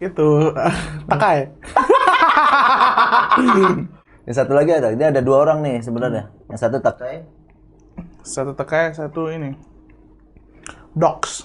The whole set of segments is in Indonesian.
Itu Takai. Yang satu lagi ada, dia ada dua orang nih sebenarnya. Yang satu Takai. Satu Takai, satu ini. Docs.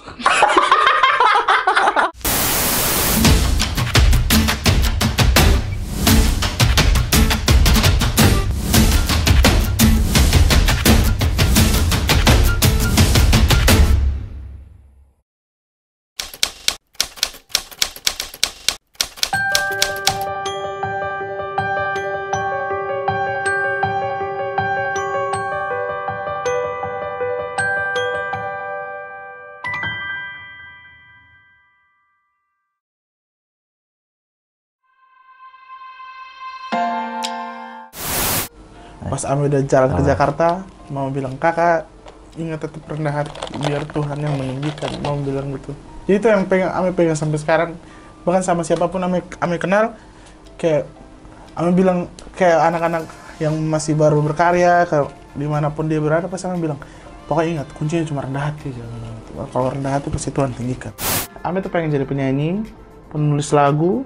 Pas Ame udah jalan ke Jakarta, Mama bilang, kakak ingat tetap rendah hati, biar Tuhan yang meninggikan. Mama bilang gitu. Jadi itu yang Ame pegang sampai sekarang. Bahkan sama siapapun Ame kenal, kayak Ame bilang kayak anak-anak yang masih baru berkarya, kalau dimanapun dia berada, pasti Ame bilang, pokoknya ingat kuncinya cuma rendah hati aja. Kalau rendah hati pasti Tuhan tinggikan. Ame tuh pengen jadi penyanyi, penulis lagu.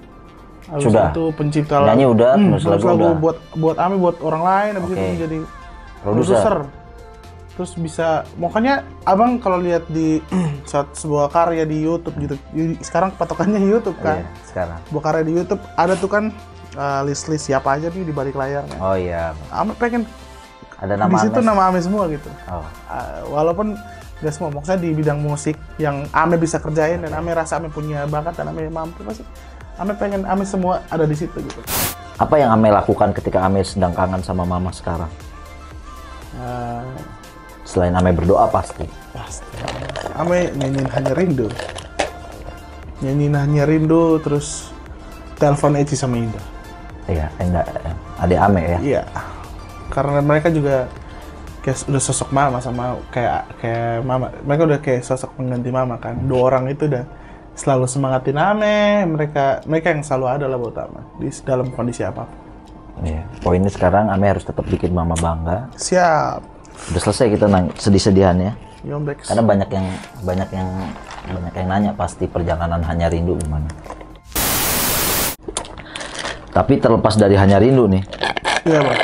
Habis Sudah. itu pencipta lagu. Nyanyi udah, penulis lagu udah. buat Ame, buat orang lain. Habis itu Oke. menjadi Produser. produser. Terus bisa, makanya abang kalau lihat di sebuah karya di YouTube gitu, sekarang patokannya YouTube kan. Iya, sekarang. Sebuah karya di YouTube ada tuh kan list-list siapa aja nih di balik layarnya. Oh iya, Ame pengen ada nama di situ Ames. nama Ame semua gitu. Oh, Walaupun gak semua, maksudnya di bidang musik yang Ame bisa kerjain dan Ame rasa Ame punya bakat dan Ame mampu, pasti Ame pengen Ame semua ada di situ gitu. apa yang Ame lakukan ketika Ame sedang kangen sama mama sekarang? Eh, Selain Ame berdoa pasti. Pasti. Ame nyanyiin Hanya Rindu. Nyanyiin Hanya Rindu, terus telepon Eci sama Indah. Iya, enggak. Adik Ame ya. Iya. Karena mereka juga kayak udah sosok mama sama kayak mama. Mereka udah kayak sosok pengganti mama kan. Dua orang itu udah selalu semangatin Ame. Mereka yang selalu ada lah buat Ame di dalam kondisi apapun. Iya. Poinnya sekarang Ame harus tetap bikin mama bangga. Siap. Udah selesai kita sedih-sedihannya. Yombek. Karena banyak yang nanya pasti perjalanan Hanya Rindu gimana. Tapi terlepas dari Hanya Rindu nih, Iya, Bang.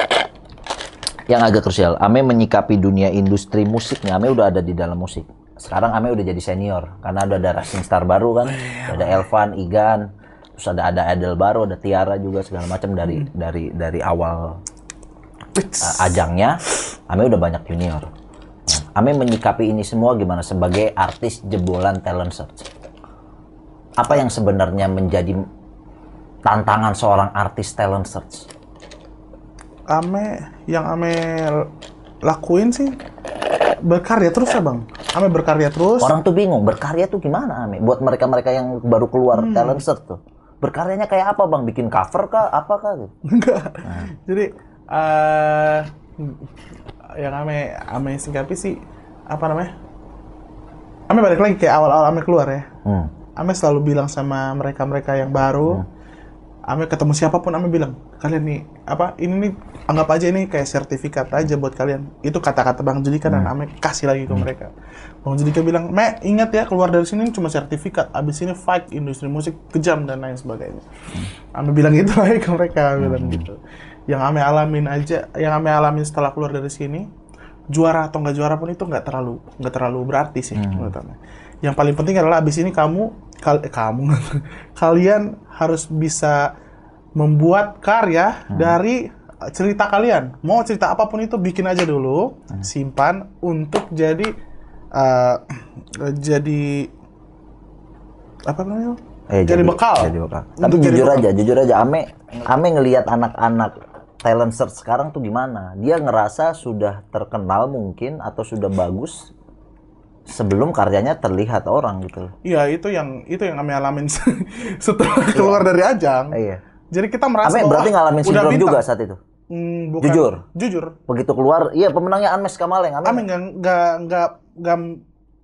yang agak krusial, Ame menyikapi dunia industri musiknya. Ame udah ada di dalam musik. Sekarang Ame udah jadi senior karena udah ada Rising Star baru kan. Ada Elvan, Igan, terus ada Adele baru, ada Tiara juga segala macam dari awal ajangnya. Ame udah banyak junior. Nah, Ame menyikapi ini semua gimana sebagai artis jebolan talent search? Apa yang sebenarnya menjadi tantangan seorang artis talent search? Yang Ame lakuin sih berkarya terus ya, Bang. Ame berkarya terus. Orang tuh bingung, berkarya tuh gimana, Ame? Buat mereka-mereka yang baru keluar talent search tuh. Berkaryanya kayak apa, Bang? Bikin cover kah? Apa kah? Gitu? Enggak. Jadi yang Ame singkapi sih apa namanya? Ame balik lagi kayak awal-awal Ame keluar ya. Ame selalu bilang sama mereka-mereka yang baru, Ame ketemu siapapun Ame bilang, kalian nih ini nih anggap aja ini kayak sertifikat aja buat kalian. Itu kata-kata Bang Judika dan Ame kasih lagi ke mereka. Bang Judika bilang, ingat ya, keluar dari sini cuma sertifikat, abis ini fight industri musik kejam dan lain sebagainya. Ame bilang gitu lagi ke mereka, bilang gitu. Yang Ame alamin setelah keluar dari sini, juara atau nggak juara pun itu nggak terlalu berarti sih menurut Ame. Yang paling penting adalah abis ini kalian harus bisa membuat karya dari cerita kalian. Mau cerita apapun itu bikin aja dulu, simpan untuk jadi apa namanya? Jadi bekal. Jadi bekal. Tapi jujur aja, Ame ngelihat anak-anak talent search sekarang tuh gimana? Dia ngerasa sudah terkenal mungkin atau sudah bagus sebelum karyanya terlihat orang gitu. Iya, itu yang Ame alamin setelah keluar dari ajang. Iya. Jadi kita merasa Ame berarti ngalamin udah sindrom bintang. juga saat itu. Bukan. Jujur. Begitu keluar, iya pemenangnya Anmes Kamaleng. Ame nggak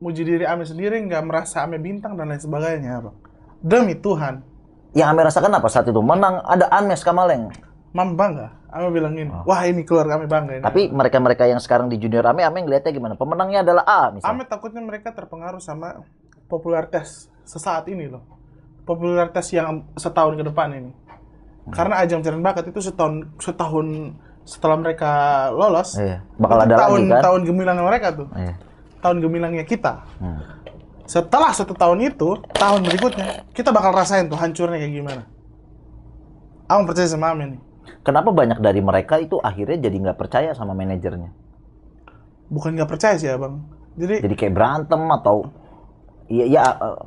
muji diri Ame sendiri, nggak merasa Ame bintang dan lain sebagainya, Bang. Demi Tuhan. Yang Ame rasakan apa saat itu? Menang ada Anmes Kamaleng. Mam bangga. Ame bilang gini, wah ini keluar Ame bangga ini. Tapi mereka-mereka yang sekarang di junior Ame ngelihatnya gimana? Pemenangnya adalah A misalnya. Ame takutnya mereka terpengaruh sama popularitas sesaat ini loh. popularitas yang setahun ke depan ini. Karena ajang pencarian bakat itu setahun setelah mereka lolos, bakal ada lagi kan? Tahun gemilangnya mereka tuh. Tahun gemilangnya kita. Setelah 1 tahun itu, tahun berikutnya kita bakal rasain tuh hancurnya kayak gimana. Aku percaya sama Ame nih. Kenapa banyak dari mereka itu akhirnya jadi nggak percaya sama manajernya? Bukan nggak percaya sih abang. Jadi kayak berantem atau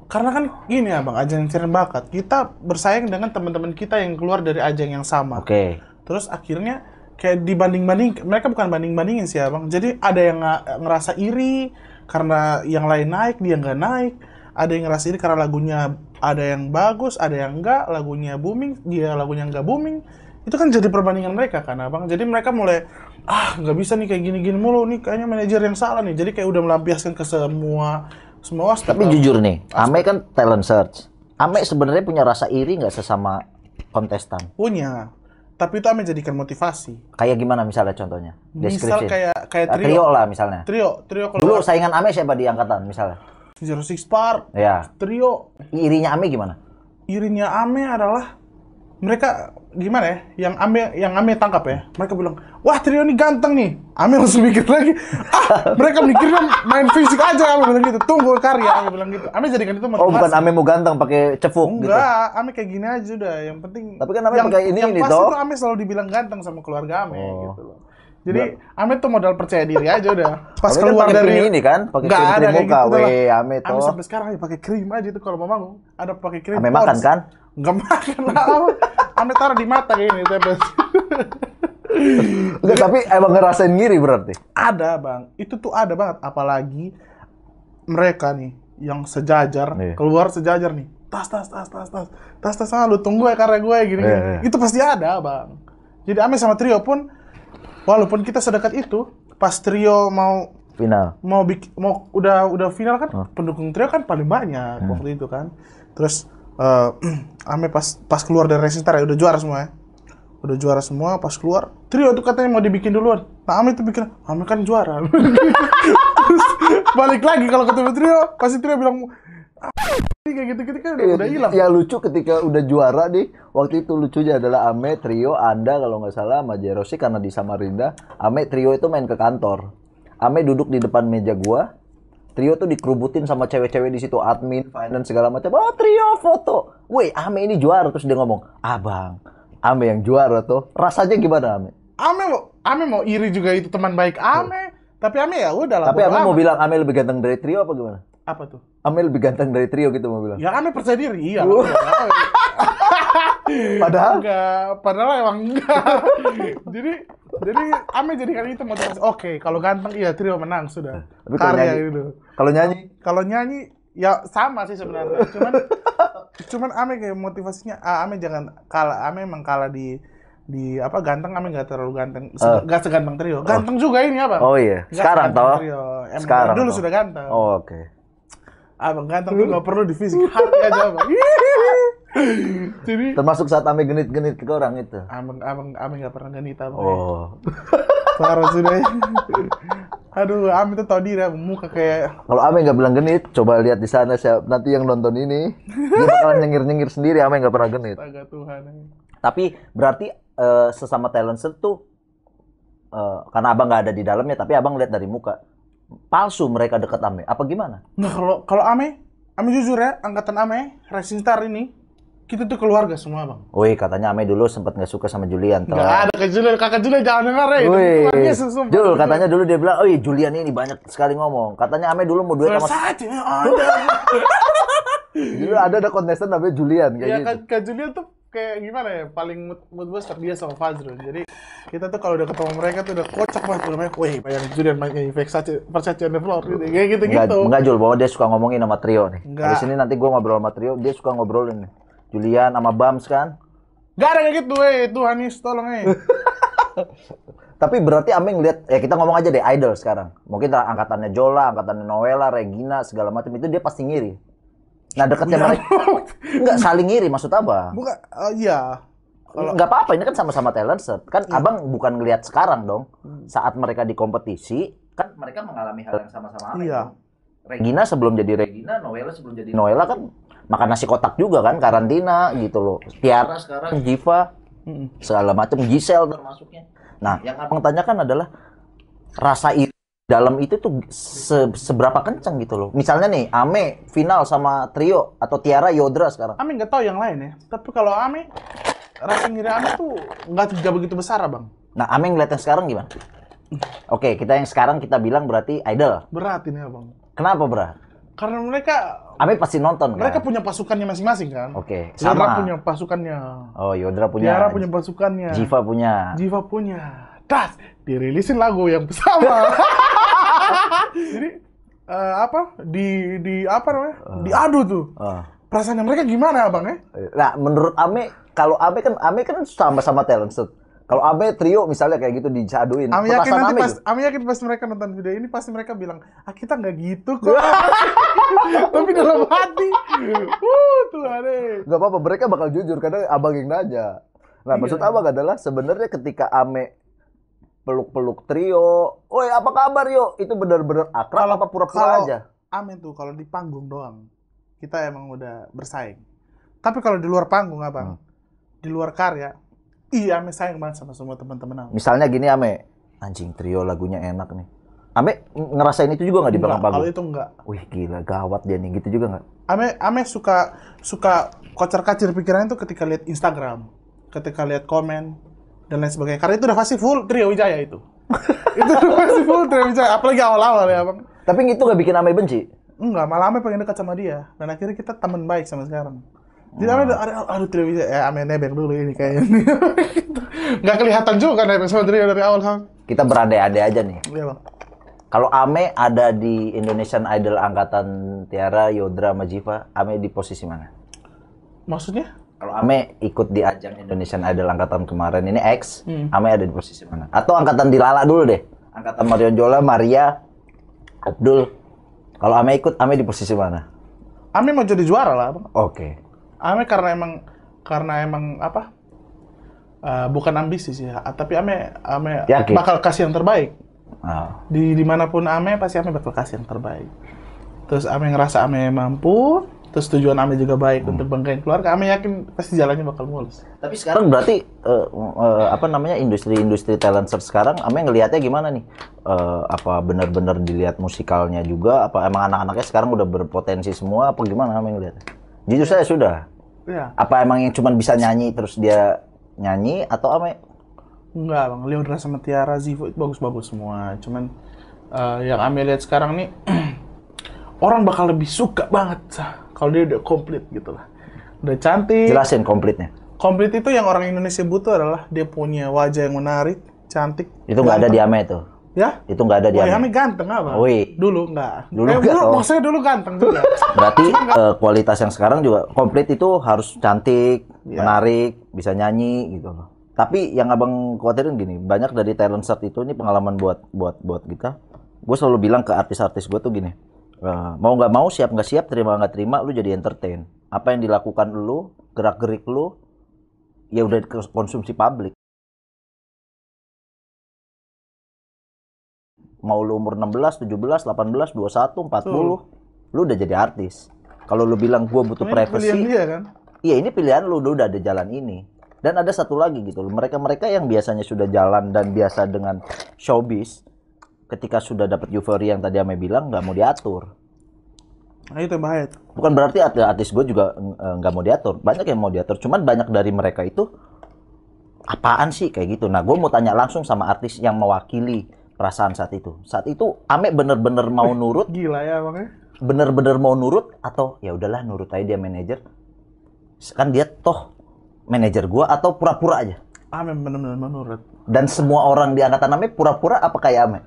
karena kan gini abang, ajang pencarian bakat kita bersaing dengan teman-teman kita yang keluar dari ajang yang sama. Terus akhirnya kayak dibanding-banding, mereka bukan banding-bandingin sih abang. Jadi ada yang ngerasa iri karena yang lain naik, dia nggak naik. Ada yang ngerasa iri karena lagunya ada yang bagus, ada yang enggak, lagunya booming, dia lagunya nggak booming. Itu kan jadi perbandingan mereka kan abang. Jadi mereka mulai, nggak bisa nih kayak gini-gini mulu, nih kayaknya manajer yang salah nih. Jadi kayak udah melampiaskan ke semua aspek. Tapi jujur nih, Ame kan talent search. Ame sebenarnya punya rasa iri nggak sesama kontestan? Punya. Tapi itu Ame jadikan motivasi. Kayak gimana misalnya contohnya? Misal kayak trio lah misalnya. Trio kalau dulu saingan Ame siapa di angkatan misalnya? Zero Six Park. Ya. Trio. Irinya Ame gimana? Irinya Ame adalah mereka gimana ya? Yang Ame tangkap ya. Mereka bilang, "Wah, Trio ini ganteng nih." Ame langsung mikir lagi, mereka mikirnya main fisik aja." Ame bilang gitu. "Tunggu karya." Ame bilang gitu. Ame jadikan itu motivasi. Bukan Ame mau ganteng pakai cefuk gitu. Enggak, Ame kayak gini aja udah. Yang penting tapi kan Ame pakai ini yang toh. pasti tuh Ame selalu dibilang ganteng sama keluarga Ame gitu loh. Jadi Ame tuh modal percaya diri aja udah. Pas Ame keluar kan dari ini kan, pakai krim ada kayak muka. gitu Ame tuh. Ame sampai sekarang pakai krim aja tuh kalau mau manggung. Ada pakai krim. Ame makan kan? Enggak makan lah. Ame taruh di mata kayak gini tepes. Enggak, tapi emang ngerasain ngiri berarti? Ada bang, itu tuh ada banget. Apalagi mereka nih yang sejajar, keluar sejajar nih. Tas, lu tunggu ya karya gue gini. Itu pasti ada bang. Jadi Ame sama Trio pun, walaupun kita sedekat itu, pas Trio mau final, udah final kan, pendukung Trio kan paling banyak waktu itu kan. Terus Ame pas keluar dari Racing Star ya udah juara semua ya. Udah juara semua, pas keluar Trio tuh katanya mau dibikin duluan. Nah Ame tuh pikir, Ame kan juara. Terus balik lagi kalau ketemu Trio, pasti Trio bilang kayak gitu-gitu kan udah hilang. Ya lucu ketika udah juara nih, waktu itu lucunya adalah Ame, Trio, Anda kalau nggak salah sama Jerosi karena di Samarinda. Ame, Trio itu main ke kantor. Ame duduk di depan meja gua. Trio tuh dikerubutin sama cewek-cewek di situ, admin, finance segala macam. "Oh, Trio foto." Woi, Ame ini juara. Terus dia ngomong, "Abang, Ame yang juara tuh." Rasanya gimana Ame? Ame mau iri juga itu teman baik Ame. Tapi Ame ya udah lah. Tapi Ame mau bilang Ame lebih ganteng dari Trio apa gimana? Apa tuh? Ame lebih ganteng dari Trio gitu mau bilang. Ya Ame percaya diri, iya. Padahal emang enggak. Jadi Ame jadikan itu motivasi. Oke, kalau ganteng iya Trio menang sudah. Tapi karya gitu. Kalau nyanyi ya sama sih sebenarnya. Cuman Ame kayak motivasinya, Ame jangan kalah. Ame emang kalah di apa ganteng. Ame nggak terlalu ganteng, nggak seganteng Trio. Ganteng juga ini apa? Oh iya. Sekarang toh. Sekarang dulu sudah ganteng. Oh, oke. Abang ganteng tuh nggak perlu di fisik, hati aja abang. Jadi termasuk saat Ame genit-genit ke orang itu. Ame nggak pernah genit abang. Oh. Parah sudah. Aduh, Ame tuh tau diri, muka kayak. Kalau Ame nggak bilang genit, coba lihat di sana nanti yang nonton ini, dia bakalan nyengir-nyengir sendiri. Ame nggak pernah genit. Astaga Tuhan. Tapi berarti sesama talent tuh karena abang nggak ada di dalamnya, tapi abang lihat dari muka. Palsu mereka dekat Ame, apa gimana? Nah kalau Ame jujur ya, angkatan Ame, Racing Star ini, kita tuh keluarga semua bang. Wih, katanya Ame dulu sempat nggak suka sama Julian. Nggak ada ke Julian, kakak Julian jangan dengar ya. Wih, Jul katanya dulu dia bilang, Julian ini banyak sekali ngomong. Katanya Ame dulu mau duet sama. Dulu ada kontestan namanya Julian kayak gitu. Kak Julian tuh kayak gimana ya, paling mood booster dia sama Fazrul. Jadi kita tuh kalau udah ketemu mereka tuh udah kocak banget namanya. Wih, bayang Julian main Versace on the floor gitu. Kayak gitu-gitu. Enggak Jul, bahwa dia suka ngomongin sama Trio nih. Di sini nanti gua ngobrol sama Trio, dia suka ngobrolin nih. Julian sama Bams kan? Gak ada kayak gitu, Tuhan Hanis, tolong Tapi berarti Ame ngeliat, ya kita ngomong aja deh idol sekarang. Mungkin angkatannya Jola, angkatannya Noella, Regina, segala macam itu dia pasti ngiri. Nah dekatnya mereka nggak saling ngiri, maksud apa? Bukan, iya. Nggak apa-apa, ini kan sama-sama talent set. Kan abang bukan ngelihat sekarang dong. Saat mereka di kompetisi, kan mereka mengalami hal yang sama-sama. Iya. Regina sebelum jadi Regina, Noella sebelum jadi Noella kan makan nasi kotak juga kan, karantina gitu loh. Tiara sekarang, Jiva, segala macam, Gisel termasuknya. Nah, yang abang tanyakan adalah rasa iri dalam itu tuh seberapa kencang gitu loh. Misalnya nih, Ame final sama Trio atau Tiara Yodra sekarang. Ame nggak tahu yang lain ya. Tapi kalau Ame, rasa ngiri Ame tuh nggak begitu besar, Bang. Nah, Ame ngeliat yang sekarang gimana? Oke, kita yang sekarang kita bilang berarti idol. Berat ini, Abang. Kenapa berat? Karena mereka Ame pasti nonton mereka kan? punya pasukannya masing-masing kan. Oke, Yodra sama. punya pasukannya. Oh, Yodra punya. Tiara punya pasukannya. Jiva punya. Jiva punya. Das, dirilisin lagu yang sama. Jadi apa namanya? Diadu tuh. Perasaannya mereka gimana, Bang ya? Nah, menurut Ame, kalau Ame kan sama-sama talented. Kalau Ame Trio misalnya kayak gitu dicaduin. Ame yakin nanti Ame Ame yakin pas mereka nonton video ini pasti mereka bilang, kita nggak gitu kok. Tapi dalam hati, Tuhan deh. Gak apa-apa, mereka bakal jujur karena abang yang nanya. Nah, maksud abang adalah sebenarnya ketika Ame peluk-peluk Trio, woi apa kabar yo? Itu benar-benar akrab apa pura-pura aja? Ame tuh kalau di panggung doang, kita emang udah bersaing. Tapi kalau di luar panggung, Abang, di luar karya, iya Ame sayang banget sama semua teman-teman Ame. Misalnya gini Ame, anjing Trio lagunya enak nih. Ame ngerasain itu juga nggak di belakang panggung? Kalau itu enggak. Wih gila, gawat dia nih, gitu juga nggak? Ame suka kocar-kacir pikirannya tuh ketika lihat Instagram, ketika lihat komen dan lain sebagainya. Karena itu udah pasti full Trio Wijaya itu. Itu udah pasti full Trio Wijaya, apalagi awal-awal ya, Bang. Tapi itu nggak bikin Ame benci? Enggak, malah Ame pengen dekat sama dia. Dan akhirnya kita teman baik sama sekarang. Jadi Ame aduh Trio Wijaya, Ame nebeng dulu ini kayaknya. Nggak kelihatan juga nebeng sama Trio dari awal sama. Kita berandai-andai aja nih. Iya, Bang. Kalau Ame ada di Indonesian Idol angkatan Tiara, Yodra, sama Jiva, Ame di posisi mana? Maksudnya? Kalau Ame ikut di ajang Indonesian Idol angkatan kemarin ini X, Ame ada di posisi mana? Atau angkatan Dilala dulu deh. Angkatan Marion Jola, Maria, Abdul. Kalau Ame ikut, Ame di posisi mana? Ame mau jadi juara lah, Bang. Oke. Ame karena emang apa? Bukan ambisi sih, tapi Ame Yakin? bakal kasih yang terbaik. Oh. Dimanapun Ame, pasti Ame bakal kasih yang terbaik. Terus Ame ngerasa Ame mampu, terus tujuan Ame juga baik untuk banggain keluarga. Ame yakin pasti jalannya bakal mulus. Tapi sekarang berarti industri talent search sekarang Ame ngelihatnya gimana nih? Apa benar-benar dilihat musikalnya juga? Apa emang anak-anaknya sekarang udah berpotensi semua? Apa gimana Ame ngelihatnya? Jujur saya sudah. Iya. Apa emang yang cuma bisa nyanyi terus dia nyanyi atau Ame? Enggak, Bang. Leodra sama Tiara, Zivo itu bagus-bagus semua. Cuman yang Ame lihat sekarang nih, orang bakal lebih suka banget kalau dia udah komplit gitu lah. Udah cantik. Jelasin komplitnya. Komplit itu yang orang Indonesia butuh adalah dia punya wajah yang menarik, cantik. Itu nggak ada di Ame itu? Ya? Itu nggak ada di Ame Ame? ganteng apa? Wih. Dulu enggak. Dulu enggak, oh. Maksudnya dulu ganteng juga. Berarti kualitas yang sekarang juga komplit itu harus cantik, menarik, bisa nyanyi gitu loh. Tapi yang abang khawatirin gini, banyak dari talent search itu, ini pengalaman buat kita. Gue selalu bilang ke artis-artis gue tuh gini, mau nggak mau, siap nggak siap, terima nggak terima, lu jadi entertain. Apa yang dilakukan lu, gerak-gerik lu, ya udah konsumsi publik. Mau lu umur 16, 17, 18, 21, 40, lu udah jadi artis. Kalau lu bilang gue butuh privacy, Pilihan dia kan? iya ini pilihan lu udah ada jalan ini. Dan ada satu lagi gitu loh, mereka-mereka yang biasanya sudah jalan dan biasa dengan showbiz, ketika sudah dapat euforia yang tadi Ame bilang, nggak mau diatur. Nah itu yang bahaya tuh. Bukan berarti artis gue juga nggak mau diatur, banyak yang mau diatur, cuman banyak dari mereka itu apaan sih kayak gitu. Nah gue mau tanya langsung sama artis yang mewakili perasaan saat itu. Saat itu Ame bener-bener mau nurut, Gila ya Bang ya. bener-bener mau nurut atau ya udahlah nurut aja dia manajer, kan dia toh manajer gua, atau pura-pura aja? Ame bener-bener menurut. Dan semua orang di angkatan Ame pura-pura apa kayak Ame?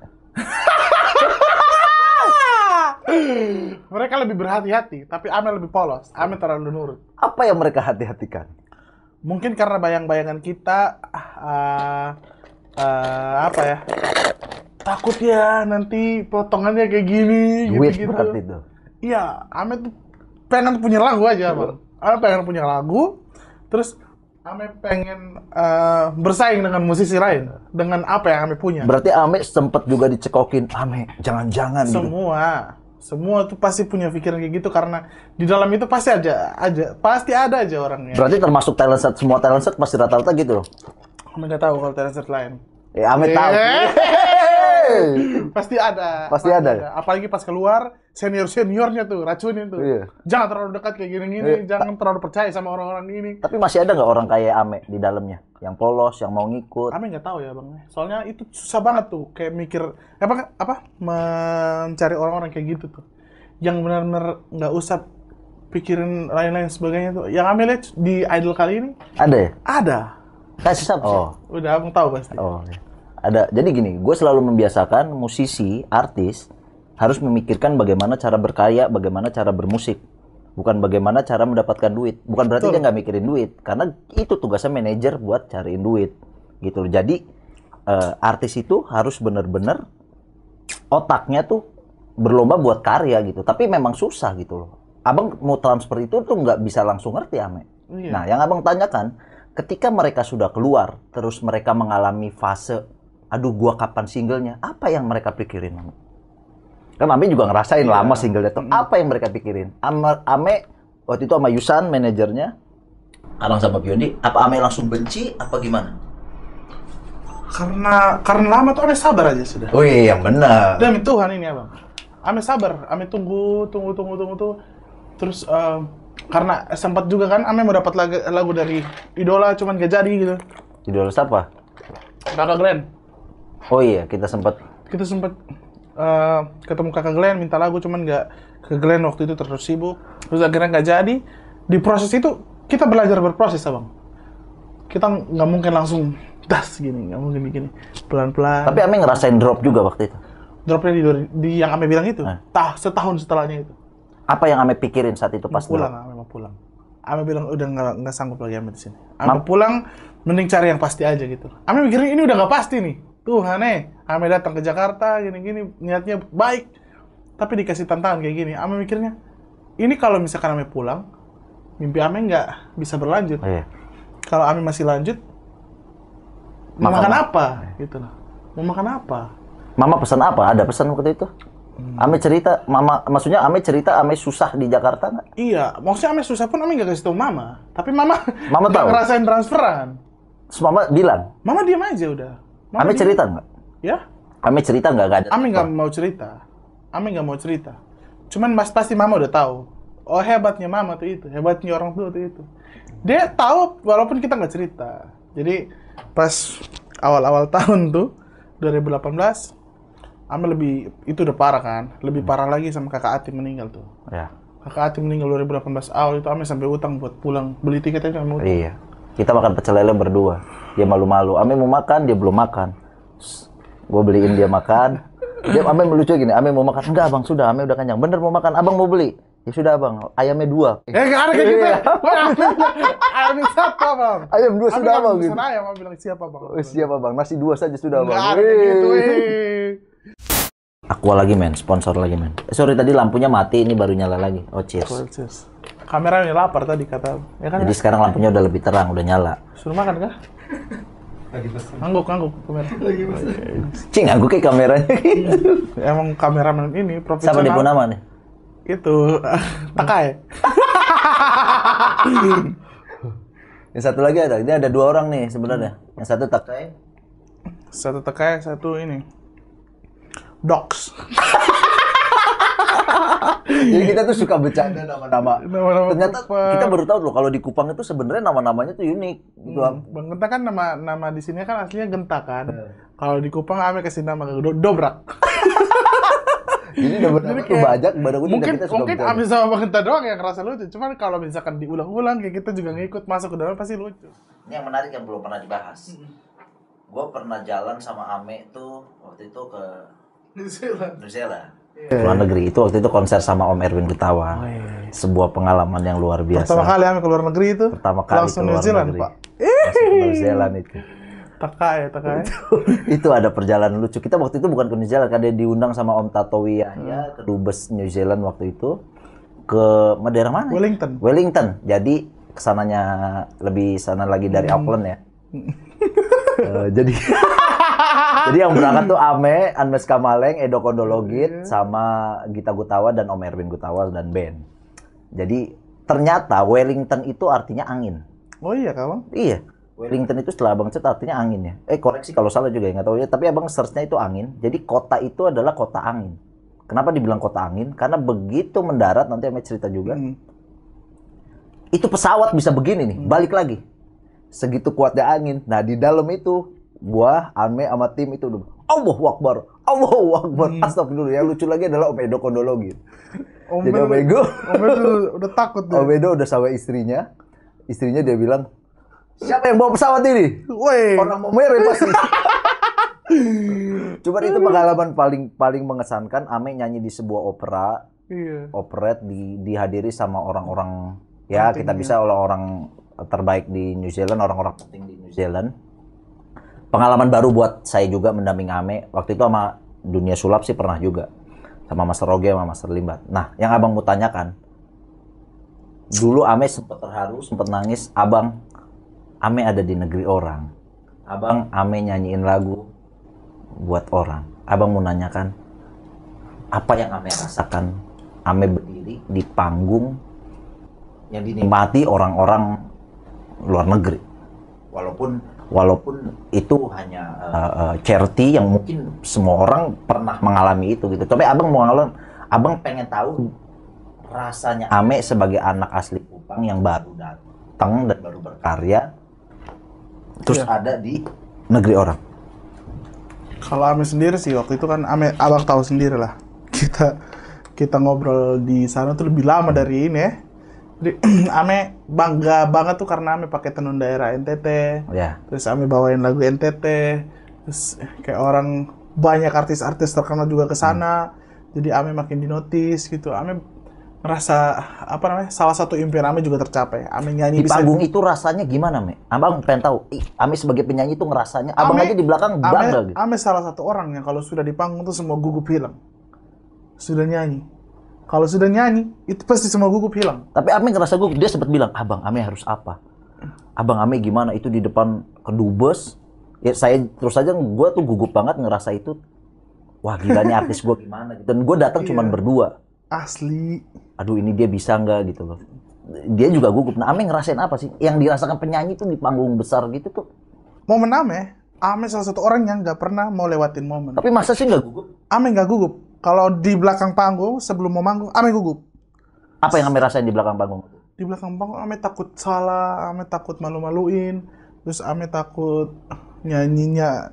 Mereka lebih berhati-hati, tapi Ame lebih polos. Ame terlalu nurut. Apa yang mereka hati-hatikan? Mungkin karena bayang-bayangan kita apa ya? Takut ya nanti potongannya kayak gini Duit gitu-gitu. berarti tuh. Iya, Ame tuh pengen punya lagu aja, Bang. Ame pengen punya lagu, terus Ame pengen bersaing dengan musisi lain dengan apa yang Ame punya. Berarti Ame sempet juga dicekokin, Ame jangan-jangan gitu. Semua. Semua tuh pasti punya pikiran kayak gitu karena di dalam itu pasti pasti ada aja orangnya. Berarti termasuk talent set, semua talent set pasti rata-rata gitu loh. Ame nggak tahu kalau talent set lain. Ame tahu. Pasti ada. Pasti ada. Apalagi pas keluar seniornya tuh racunin tuh. Iya. Jangan terlalu dekat kayak gini-gini, jangan terlalu percaya sama orang-orang ini. Tapi masih ada nggak orang kayak Ame di dalamnya? Yang polos, yang mau ngikut? Ame nggak tahu ya bang. Soalnya itu susah banget tuh, kayak mikir mencari orang-orang kayak gitu tuh, yang benar-benar nggak usah pikirin lain-lain sebagainya tuh. Yang Ame lihat di Idol kali ini Ada ya? ada. Kasih siapa? Oh. Udah abang tahu pasti. Oh. Ada. Jadi gini, gue selalu membiasakan musisi, artis harus memikirkan bagaimana cara berkarya, bagaimana cara bermusik. Bukan bagaimana cara mendapatkan duit. Bukan berarti dia nggak mikirin duit. Karena itu tugasnya manajer buat cariin duit. Gitu. Jadi artis itu harus benar-benar otaknya tuh berlomba buat karya gitu. Tapi memang susah gitu loh. Abang mau transfer itu tuh nggak bisa langsung ngerti, Ame. Iya. Nah, yang abang tanyakan, ketika mereka sudah keluar, terus mereka mengalami fase, aduh gua kapan singlenya, apa yang mereka pikirin? Kan Ame juga ngerasain lama singlenya tuh. Apa yang mereka pikirin? Ame waktu itu sama Yusan, manajernya, Arang sama Biondi, apa Ame langsung benci, apa gimana? Karena lama tuh Ame sabar aja sudah. Oh iya, yang benar. Demi Tuhan ini abang. Ame sabar, Ame tunggu. Terus karena sempat juga kan Ame mau dapat lagu dari Idola, cuman gak jadi gitu. Idola siapa? Kakak Glenn. Oh iya, kita sempat ketemu kakak Glenn, minta lagu, cuman nggak ke Glenn waktu itu terus sibuk. Terus akhirnya nggak jadi. Di proses itu kita belajar berproses, abang. Kita nggak mungkin langsung das gini, nggak mungkin begini. Pelan-pelan. Tapi Ame ngerasain drop juga waktu itu. Dropnya di yang Ame bilang itu, setahun setelahnya itu. Apa yang Ame pikirin saat itu pas pulang? Ame mau pulang. Ame bilang udah nggak sanggup lagi Ame di sini. Ame pulang, mending cari yang pasti aja gitu. Ame mikirin ini udah nggak pasti nih. Tuhan Ame datang ke Jakarta gini-gini, niatnya baik, tapi dikasih tantangan kayak gini. Ame mikirnya, ini kalau misalkan Ame pulang, mimpi Ame nggak bisa berlanjut. Iya. Kalau Ame masih lanjut, mau makan apa? Gitu loh. Mau makan apa? Mama pesan apa? Ada pesan waktu itu? Ame cerita, maksudnya Ame cerita Ame susah di Jakarta nggak? Iya, maksudnya Ame susah pun Ame nggak kasih tahu Mama. Tapi Mama tahu. Ngerasain transferan. Terus Mama bilang? Mama diam aja udah. Ame cerita nggak? Ya? Ame cerita nggak? Ame nggak mau cerita. Ame nggak mau cerita. Cuman pasti Mama udah tahu. Oh hebatnya Mama tuh itu, hebatnya orang tua tuh itu. Dia tahu walaupun kita nggak cerita. Jadi pas awal-awal tahun tuh 2018, Ame lebih itu udah parah kan, lebih parah lagi sama kakak Ati meninggal tuh. Ya. Kakak Ati meninggal 2018 awal itu Ame sampai utang buat pulang beli tiket aja Ame utang. Iya. Kita makan pecel lele berdua. Dia malu-malu. Ame mau makan, dia belum makan. Gue beliin dia makan. Dia Ame melucu gini. Ame mau makan. Enggak abang, sudah. Ame udah kenyang. Bener mau makan. Abang mau beli. Ya sudah abang. Ayamnya 2. Nggak ada kayak gitu. Ayam satu abang. Ayam 2 sudah abang. Gitu. Ayam Ame bilang siapa bang? Oh, siapa bang? Nasi 2 saja sudah abang. Nggak ada kayak gitu. Aqua lagi men, sponsor lagi men. Sorry tadi lampunya mati, ini baru nyala lagi. Oh cheers. Kameranya lapar tadi kata. Ya kan? Jadi sekarang lampunya udah lebih terang, udah nyala. Suruh makan kah? Ngangguk kamera. Cing, ngangguk kayak kameranya. Emang kameramen ini profesional. Siapa nih nama nih? Itu Takai. Yang satu lagi ada. Ini ada 2 orang nih sebenarnya. Yang satu Takai. Satu Takai, satu ini. Docs. Jadi kita tuh suka bercanda nama-nama. Ternyata kita baru tahu loh kalau di Kupang itu sebenarnya nama-namanya tuh unik. Gitu. Bang Genta kan nama di sini kan aslinya Genta kan. Kalau di Kupang Ame kasih nama Dobrak. Jadi nama tuh banyak. Mungkin Ame sama Bang Genta doang yang ngerasa lucu. Cuman kalau misalkan diulang-ulang kayak kita juga ngikut masuk ke dalam pasti lucu. Ini yang menarik yang belum pernah dibahas. Gue pernah jalan sama Ame tuh waktu itu ke New Zealand. Luar negeri. Itu waktu itu konser sama Om Erwin Gutawa. Sebuah pengalaman yang luar biasa. Pertama kali Ame ke luar negeri itu. Pertama kali langsung New Zealand, Pak. Langsung ke New Zealand itu. Takai. Itu ada perjalanan lucu. Kita waktu itu bukan ke New Zealand, karena diundang sama Om Tatowi ya ke dubes New Zealand waktu itu ke daerah mana? Wellington. Jadi kesananya lebih sana lagi dari Auckland ya. Jadi Jadi yang berangkat tuh Ame, Anmes Kamaleng, Edo Kondologit, sama Gita Gutawa dan Om Erwin Gutawa dan band. Jadi ternyata Wellington itu artinya angin. Oh iya kawan? Iya. Wellington itu setelah abang cet artinya angin ya. Koreksi kalau salah juga ya, nggak tahu ya. Tapi abang searchnya itu angin. Jadi kota itu adalah kota angin. Kenapa dibilang kota angin? Karena begitu mendarat, nanti Ame cerita juga. Itu pesawat bisa begini nih, balik lagi. Segitu kuatnya angin. Nah di dalam itu gua, Ame sama tim itu udah Allahu Akbar, Allahu Akbar. Astagfirullah. Yang lucu lagi adalah Om Edo Kondologi. Jadi Om Edo udah takut deh. Om Edo udah sama istrinya. Istrinya dia bilang, siapa yang bawa pesawat ini? Woi. Orang mau merah pasti. Cuman itu pengalaman paling mengesankan. Ame nyanyi di sebuah opera, operet dihadiri sama orang-orang ya kita bisa orang-orang terbaik di New Zealand, orang-orang penting di New Zealand. Pengalaman baru buat saya juga mendampingi Ame. Waktu itu sama dunia sulap sih pernah juga, sama Master Roge sama Master Limbat. Nah, yang abang mau tanyakan, dulu Ame sempat terharu, sempat nangis. Abang, Ame ada di negeri orang. Abang, Ame nyanyiin lagu buat orang. Abang mau nanyakan, apa yang Ame rasakan? Ame berdiri di panggung yang dinikmati orang-orang luar negeri. Walaupun itu hanya charity yang mungkin semua orang pernah mengalami itu gitu. Tapi abang pengen tahu rasanya Ame sebagai anak asli Kupang yang baru datang dan baru berkarya, terus ada di negeri orang. Kalau Ame sendiri sih waktu itu kan abang tahu sendiri lah. Kita ngobrol di sana tuh lebih lama dari ini ya. Jadi Ame bangga banget tuh karena Ame pakai tenun daerah NTT. Terus Ame bawain lagu NTT. Terus kayak orang banyak artis-artis terkenal juga ke sana. Jadi Ame makin dinotis gitu. Ame ngerasa salah satu impian Ame juga tercapai. Ame nyanyi di panggung itu rasanya gimana, Me? Abang pengen tahu. Ame sebagai penyanyi itu ngerasanya. Abang aja di belakang bangga gitu. Ame salah satu orang yang kalau sudah di panggung tuh semua gugup hilang. Sudah nyanyi. Kalau sudah nyanyi, itu pasti semua gugup hilang. Tapi Ame ngerasa gugup. Dia sempat bilang, Abang, Ame harus apa? Abang, Ame gimana? Itu di depan kedubes. Ya saya terus aja, gue tuh gugup banget ngerasa itu. Wah gila nih artis gue gimana. Dan gue datang cuman berdua. Asli. Aduh ini dia bisa nggak gitu loh. Dia juga gugup. Nah Ame ngerasain apa sih? Yang dirasakan penyanyi tuh di panggung besar gitu tuh. Momen Ame salah satu orang yang nggak pernah mau lewatin momen. Tapi masa sih nggak gugup? Ame nggak gugup. Kalau di belakang panggung, sebelum mau manggung, Ame gugup. Apa yang Ame rasain di belakang panggung? Di belakang panggung, Ame takut salah, Ame takut malu-maluin, terus Ame takut nyanyinya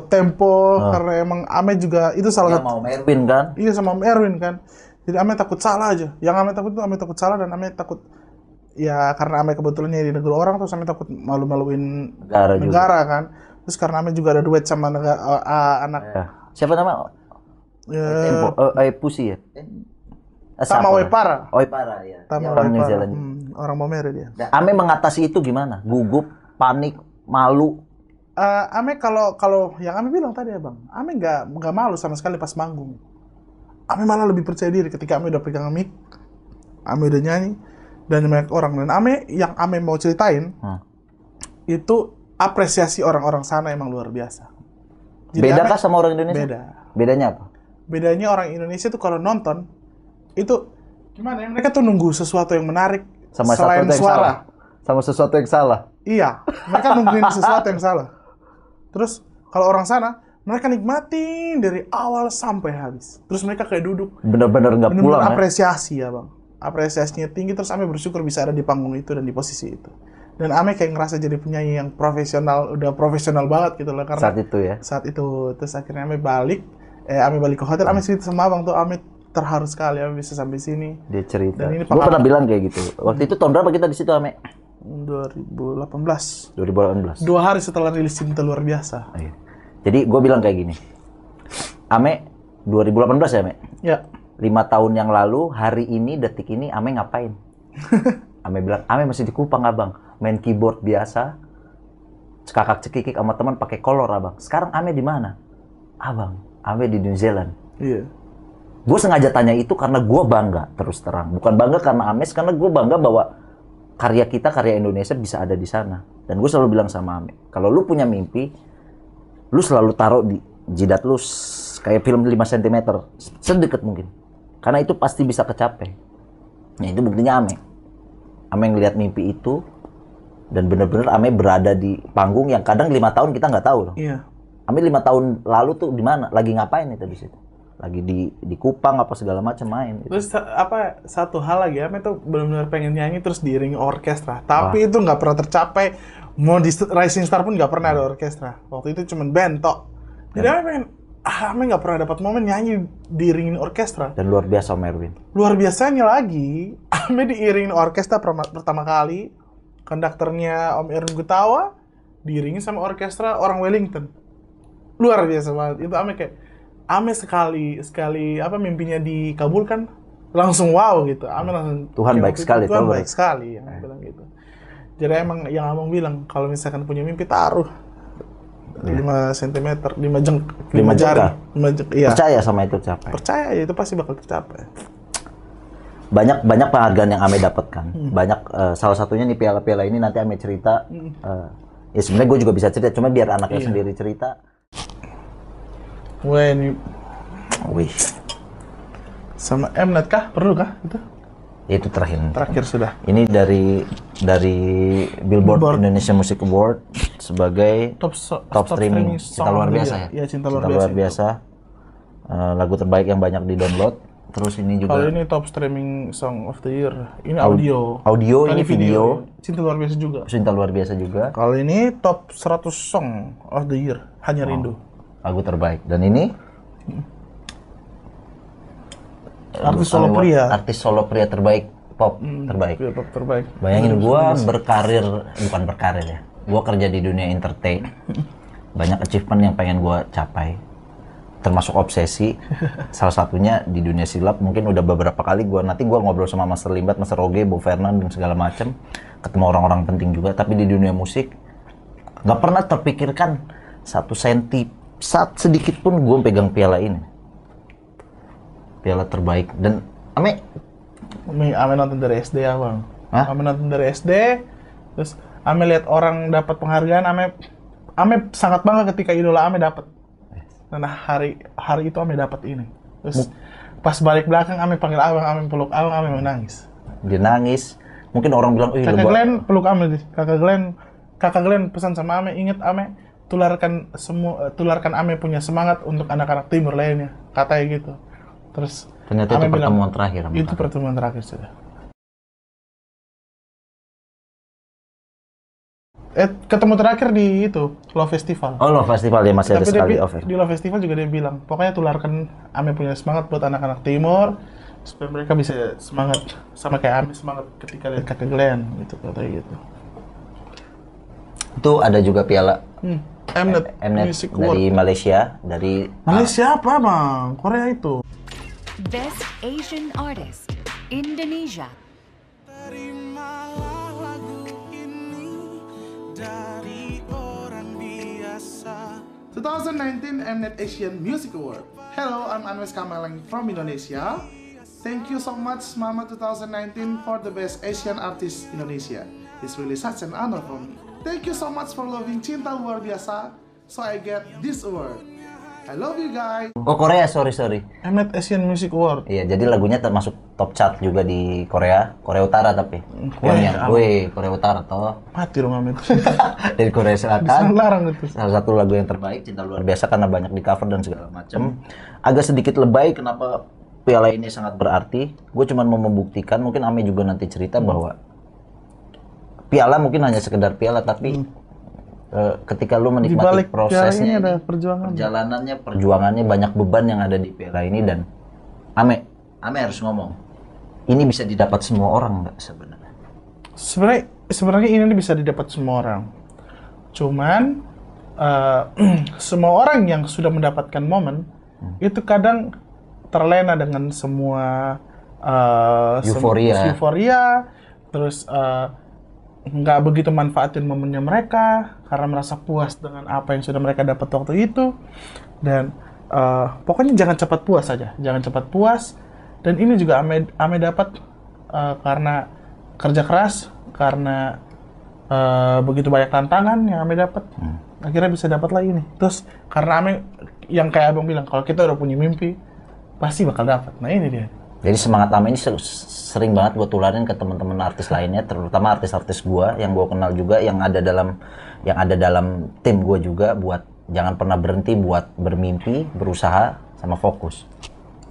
tempo, karena emang Ame juga itu salah satu. Sama Om Erwin kan? Iya sama Om Erwin kan. Jadi Ame takut salah aja. Yang Ame takut itu Ame takut salah dan Ame takut ya karena Ame kebetulan di negeri orang terus Ame takut malu-maluin negara kan. Terus karena Ame juga ada duet sama anak. Siapa nama? Pusi ya? Sama Oipara. Oipara ya. Orang New Zealand. Orang Momere dia. Nah, Ame mengatasi itu gimana? Gugup, panik, malu? Ame kalau yang Ame bilang tadi ya Bang, Ame nggak malu sama sekali pas manggung. Ame malah lebih percaya diri ketika Ame udah pegang mic, Ame udah nyanyi dan banyak orang. Dan yang Ame mau ceritain itu apresiasi orang-orang sana emang luar biasa. Jadi beda kah sama orang Indonesia? Beda. Bedanya apa? Bedanya orang Indonesia tuh kalau nonton itu gimana ya? Mereka tuh nunggu sesuatu yang menarik sama selain suara. Sama sesuatu yang salah. Iya, mereka nungguin sesuatu yang salah. Terus kalau orang sana mereka nikmatin dari awal sampai habis. Terus mereka kayak duduk. Bener-bener nggak pulang ya? Apresiasi ya Bang. Apresiasinya tinggi. Terus Ame bersyukur bisa ada di panggung itu dan di posisi itu. Dan Ame kayak ngerasa jadi penyanyi yang profesional, udah profesional banget gitu loh. Karena saat itu ya? Saat itu. Terus akhirnya Ame balik ke hotel. Ame cerita sama Abang tuh, Ame terharu sekali Ame bisa sampai sini. Dia cerita. Gue pernah bilang kayak gitu. Waktu itu tahun berapa kita di situ Ame? 2018. 2018. 2 hari setelah rilis Cinta Luar Biasa. Jadi gue bilang kayak gini, Ame 2018 ya Ame? Ya. 5 tahun yang lalu, hari ini, detik ini, Ame ngapain? Ame bilang, Ame masih di Kupang Abang, main keyboard biasa, cekakak cekikik sama teman pakai kolor Abang. Sekarang Ame di mana? Abang, Ame di New Zealand. Iya. Gue sengaja tanya itu karena gue bangga terus terang, bukan bangga karena Ame, karena gue bangga bahwa karya kita, karya Indonesia bisa ada di sana. Dan gue selalu bilang sama Ame, kalau lu punya mimpi, lu selalu taruh di jidat lu kayak film 5 cm, sedekat mungkin. Karena itu pasti bisa kecapai. Nah itu buktinya Ame ngelihat mimpi itu, dan benar-benar Ame berada di panggung yang kadang 5 tahun kita nggak tahu loh. Iya. Ame 5 tahun lalu tuh di mana, lagi ngapain itu di situ, lagi di Kupang apa segala macam main gitu. Terus apa satu hal lagi, Ame tuh benar-benar pengen nyanyi terus diiringi orkestra, tapi itu nggak pernah tercapai. Mau di Rising Star pun nggak pernah ada orkestra. Waktu itu cuma band tok. Jadi Ame pengen, Ame nggak pernah dapat momen nyanyi diiringin orkestra. Dan luar biasa Om Erwin. Luar biasanya lagi, Ame diiringin orkestra pertama kali. Konduktornya Om Erwin Gutawa diiringin sama orkestra orang Wellington. Luar biasa banget. Itu Ame sekali apa mimpinya dikabulkan, langsung wow gitu. Ame langsung Tuhan baik sekali. Tuhan baik sekali, yang bilang gitu. Jadi emang yang Abang bilang, kalau misalkan punya mimpi taruh 5 cm, 5 jari. Iya. Percaya sama itu tercapai. Percaya aja itu pasti bakal tercapai. Banyak penghargaan yang Ame dapatkan. Banyak salah satunya nih piala-piala ini nanti Ame cerita. Ya sebenarnya gue juga bisa cerita, cuma biar anaknya sendiri cerita. Wih, Wih, sama Mnet kah? Perlu kah itu? itu terakhir Sudah. Ini dari Billboard Indonesia Music Award sebagai top streaming Cinta Luar Biasa ya. Iya, Cinta Luar Biasa. Lagu terbaik yang banyak di-download. Terus ini juga. Kalau ini top streaming song of the year. Ini audio. Audio, ini video. Cinta Luar Biasa juga. Cinta Luar Biasa juga. Kalau ini top 100 song of the year. Hanya Rindu. Lagu terbaik. Dan ini Artis solo pria terbaik, pop terbaik. Pop terbaik. Bayangin gua bukan berkarir ya. Gua kerja di dunia entertain. Banyak achievement yang pengen gua capai. Termasuk obsesi. Salah satunya di dunia silap. Mungkin udah beberapa kali gua ngobrol sama Master Limbat, Master Roge, Bu Fernand dan segala macem. Ketemu orang-orang penting juga, tapi di dunia musik nggak pernah terpikirkan 1 senti sedikit pun gua pegang piala ini. Piala terbaik. Dan Ame nonton dari SD ya Bang. Hah? Ame nonton dari SD, terus Ame lihat orang dapat penghargaan, Ame sangat bangga ketika idola Ame dapat. Dan hari itu Ame dapat ini. Terus pas balik belakang Ame panggil Abang, Ame peluk Abang, Ame menangis. Dia nangis. Mungkin orang bilang, Kakak Glenn peluk Ame, Kakak Glenn pesan sama Ame, ingat Ame, tularkan Ame punya semangat untuk anak-anak timur lainnya, katanya gitu. Terus ternyata itu pertemuan terakhir. Itu pertemuan terakhir sudah. Ketemu terakhir di itu Love Festival. Oh, Love Festival ya, masih ada sekali off. Di Love Festival juga dia bilang, pokoknya tularkan Ame punya semangat buat anak-anak timur supaya mereka bisa semangat sama kayak Ame semangat ketika lihat Kakak Glenn gitu, katanya gitu. Itu ada juga piala Mnet Music dari Malaysia, Malaysia apa Bang? Korea itu. Best Asian Artist, Indonesia. Terimalah lagu ini dari orang biasa. 2019 Mnet Asian Music Award. Hello, I'm Anwes Kamalang from Indonesia. Thank you so much Mama 2019 for the Best Asian Artist Indonesia. It's really such an honor for me. Thank you so much for loving Cinta Luar Biasa, so I get this award. I love you guys. Oh, Korea, sorry. Mnet Asian Music Award. Iya, jadi lagunya termasuk top chart juga di Korea Utara tapi. Korea Utara toh. Mati dong Amit. Dari Korea Selatan. Larang itu. Salah satu lagu yang terbaik, Cinta Luar Biasa, karena banyak di cover dan segala macam. Agak sedikit lebay kenapa piala ini sangat berarti. Gue cuma mau membuktikan, mungkin Ame juga nanti cerita bahwa piala mungkin hanya sekedar piala, tapi ketika lu menikmati prosesnya, ada perjuangannya, banyak beban yang ada di piala ini. Dan Ame harus ngomong, ini bisa didapat semua orang nggak sebenarnya? Sebenarnya ini bisa didapat semua orang. Cuman semua orang yang sudah mendapatkan momen itu kadang terlena dengan semua euforia, terus nggak begitu manfaatin momennya mereka karena merasa puas dengan apa yang sudah mereka dapat waktu itu. Dan pokoknya jangan cepat puas saja, jangan cepat puas. Dan ini juga Ame dapat karena kerja keras, karena begitu banyak tantangan yang Ame dapat. Akhirnya bisa dapat lagi nih. Terus karena Ame yang kayak Abang bilang, kalau kita udah punya mimpi, pasti bakal dapat. Nah ini dia. Jadi semangat Ame ini sering banget gue tularin ke teman-teman artis lainnya, terutama artis-artis gue yang gue kenal juga, yang ada dalam tim gue juga, buat jangan pernah berhenti buat bermimpi, berusaha, sama fokus.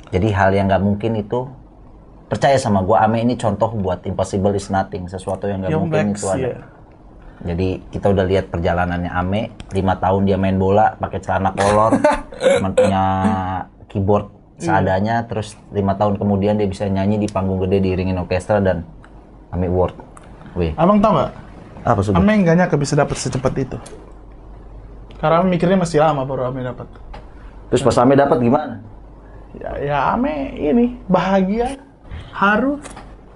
Jadi hal yang nggak mungkin itu, percaya sama gue, Ame ini contoh buat impossible is nothing, sesuatu yang nggak mungkin itu ada. Ya. Jadi kita udah lihat perjalanannya Ame, 5 tahun dia main bola pakai celana kolor, cuman punya keyboard seadanya, terus 5 tahun kemudian dia bisa nyanyi di panggung gede diiringin orkestra dan Ame Award. Wih. Abang tau nggak? Apa sudah? Ame nggak nyangka bisa dapat secepat itu. Karena Ame mikirnya masih lama baru Ame dapat. Terus pas Ame dapat gimana? Ya Ame ini bahagia, haru,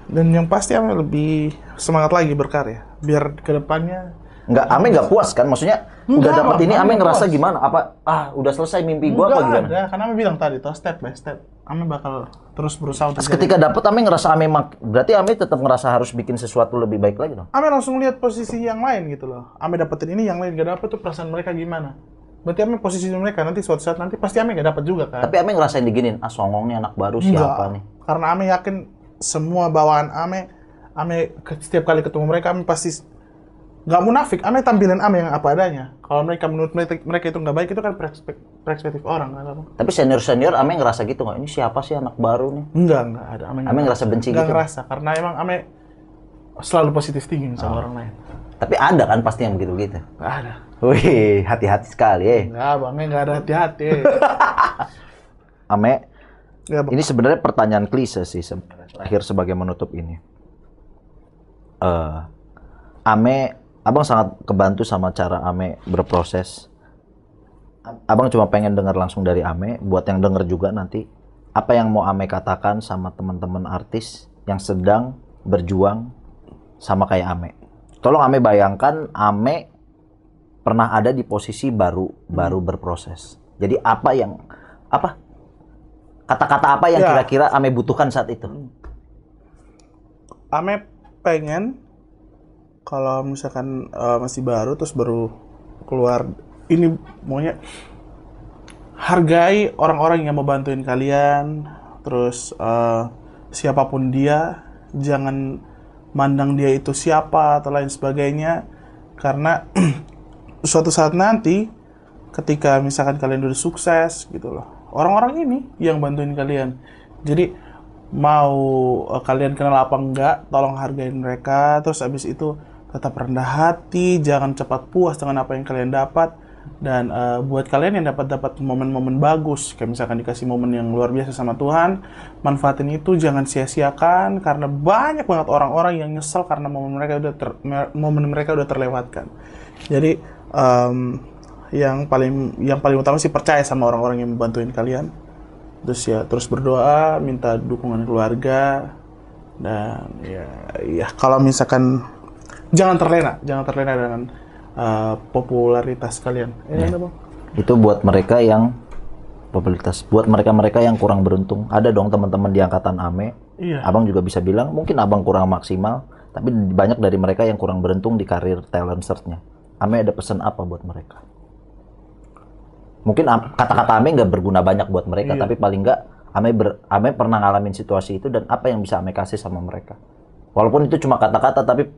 dan yang pasti Ame lebih semangat lagi berkarya. Biar kedepannya Ame nggak puas kan? Maksudnya udah dapat ini Ame ngerasa puas. gimana? Apa udah selesai mimpi gua apa gimana? ada, karena Ame bilang tadi toh step by step. Ame bakal terus berusaha untuk Terus ketika dapat Ame ngerasa berarti Ame tetap ngerasa harus bikin sesuatu lebih baik lagi dong? Ame langsung lihat posisi yang lain gitu loh. Ame dapetin ini, yang lain gak dapet tuh perasaan mereka gimana. Berarti Ame posisi mereka nanti suatu saat nanti pasti Ame gak dapet juga kan. Tapi Ame ngerasain diginin, songong nih anak baru siapa nih? Karena Ame yakin semua bawaan Ame setiap kali ketemu mereka Ame pasti nggak munafik. Ame tampilin Ame yang apa adanya. Kalau menurut mereka itu nggak baik, itu kan perspektif orang kan. Tapi senior Ame ngerasa gitu nggak? Ini siapa sih anak baru nih? Enggak ada. Ame ngerasa benci nggak gitu? ngerasa, karena emang Ame selalu positif thinking sama orang lain. Tapi ada kan pasti yang begitu-gitu? Nggak ada. Wih, hati-hati sekali Nggak, Ame nggak ada hati-hati. Ame, Ya, Bang. ini sebenarnya pertanyaan klise sih terakhir sebagai menutup ini. Ame, Abang sangat kebantu sama cara Ame berproses. Abang cuma pengen dengar langsung dari Ame, buat yang denger juga nanti, apa yang mau Ame katakan sama teman-teman artis yang sedang berjuang sama kayak Ame. Tolong Ame bayangkan Ame pernah ada di posisi baru berproses. Jadi kata-kata apa yang kira-kira Ame butuhkan saat itu? Ame pengen kalau misalkan masih baru terus baru keluar ini, maunya hargai orang-orang yang mau bantuin kalian, terus siapapun dia, jangan mandang dia itu siapa atau lain sebagainya, karena suatu saat nanti ketika misalkan kalian udah sukses gitu loh, orang-orang ini yang bantuin kalian. Jadi mau kalian kenal apa enggak, tolong hargain mereka. Terus abis itu tetap rendah hati, jangan cepat puas dengan apa yang kalian dapat. Dan buat kalian yang dapat momen-momen bagus, kayak misalkan dikasih momen yang luar biasa sama Tuhan, manfaatin itu, jangan sia-siakan, karena banyak banget orang-orang yang nyesel karena momen mereka udah terlewatkan. Jadi yang paling utama sih percaya sama orang-orang yang membantuin kalian. Terus berdoa, minta dukungan keluarga, dan ya kalau misalkan jangan terlena dengan popularitas kalian. Bang? Itu buat mereka yang popularitas, buat mereka yang kurang beruntung. Ada dong teman-teman di angkatan Ame. Iya. Abang juga bisa bilang mungkin abang kurang maksimal, tapi banyak dari mereka yang kurang beruntung di karir talent search-nya. Ame ada pesan apa buat mereka? Mungkin kata-kata Ame nggak berguna banyak buat mereka, tapi paling nggak Ame pernah ngalamin situasi itu, dan apa yang bisa Ame kasih sama mereka. Walaupun itu cuma kata-kata, tapi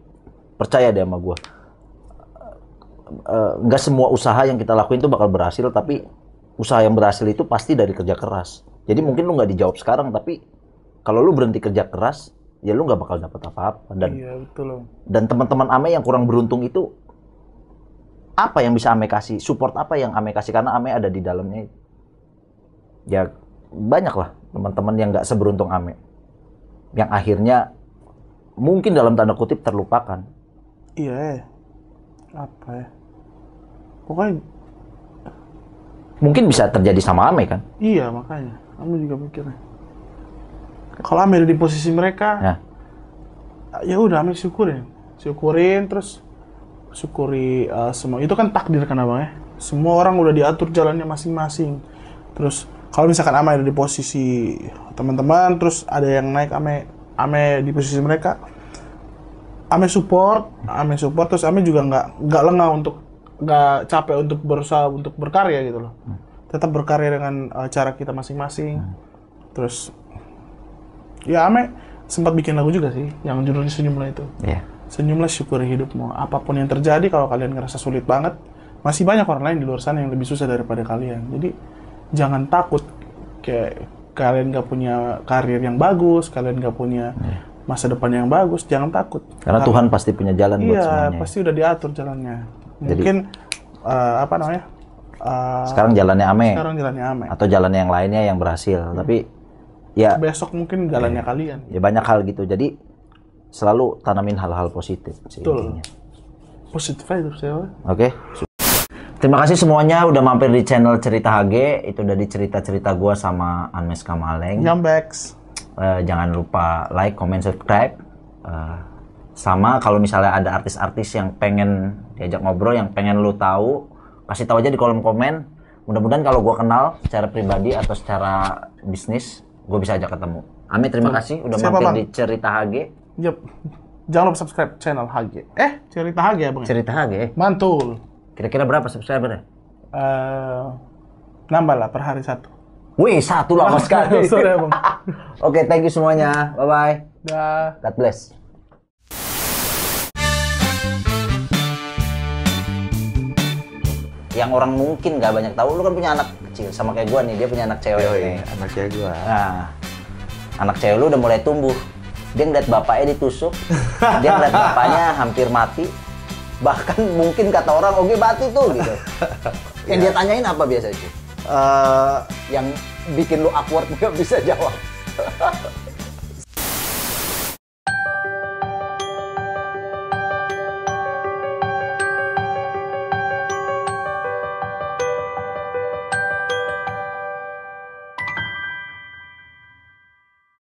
percaya deh sama gue, nggak semua usaha yang kita lakuin itu bakal berhasil, tapi usaha yang berhasil itu pasti dari kerja keras. Jadi mungkin lu nggak dijawab sekarang, tapi kalau lu berhenti kerja keras, ya lu nggak bakal dapat apa-apa. Dan teman-teman Ame yang kurang beruntung itu, apa yang bisa Ame kasih, support apa yang Ame kasih, karena Ame ada di dalamnya. Ya banyak lah teman-teman yang nggak seberuntung Ame, yang akhirnya mungkin dalam tanda kutip terlupakan. Iya, apa ya? Pokoknya mungkin bisa terjadi sama Ame kan? iya, makanya Ame juga mikirnya. Kalau Ame ada di posisi mereka, ya udah Ame syukurin, terus syukuri semua. Itu kan takdir kan Abang ya. Semua orang udah diatur jalannya masing-masing. Terus kalau misalkan Ame ada di posisi teman-teman, terus ada yang naik Ame di posisi mereka, Ame support, terus Ame juga nggak lengah nggak capek untuk berusaha untuk berkarya gitu loh. Tetap berkarya dengan cara kita masing-masing. Terus ya Ame sempat bikin lagu juga sih, yang judulnya Senyumlah itu. Iya. Senyumlah, syukuri hidupmu. Apapun yang terjadi, kalau kalian ngerasa sulit banget, masih banyak orang lain di luar sana yang lebih susah daripada kalian. Jadi jangan takut, kayak kalian nggak punya karir yang bagus, kalian nggak punya masa depan yang bagus, jangan takut. Karena Tuhan pasti punya jalan buat semuanya. Iya, pasti udah diatur jalannya. Mungkin apa namanya? Sekarang jalannya Ame. Sekarang jalannya Ame. Atau jalannya yang lainnya yang berhasil. Tapi ya Besok mungkin jalannya kalian. ya banyak hal gitu. Jadi selalu tanamin hal-hal positif sih Betul. intinya. Positif aja terus ya. Oke. Terima kasih semuanya udah mampir di channel Cerita HG. Itu dari cerita-cerita gua sama Anmes Kamaleng. Nyambex. Jangan lupa like, comment, subscribe. Sama kalau misalnya ada artis-artis yang pengen diajak ngobrol, yang pengen lu tahu, kasih tahu aja di kolom komen. Mudah-mudahan kalau gua kenal secara pribadi atau secara bisnis, gua bisa ajak ketemu. Ame, terima kasih udah Siapa, mampir Bang? di Cerita HG. Yep. Jangan lupa subscribe channel HG. Cerita HG ya Bang? Cerita HG. Mantul. Kira-kira berapa subscribernya? Nambah lah per hari 1. Wih, 1 lama sekali. Sorry ya Bang. Oke, thank you semuanya. Bye-bye. Dah. God bless. Yang orang mungkin nggak banyak tahu, lu kan punya anak kecil sama kayak gua nih, dia punya anak cewek. nih. Anak cewek gua. Nah, anak cewek lu udah mulai tumbuh. Dia ngeliat bapaknya ditusuk, dia ngeliat bapaknya hampir mati. Bahkan mungkin kata orang, oke mati tuh gitu. Yang dia tanyain apa biasanya sih? Yang bikin lu awkward nggak bisa jawab.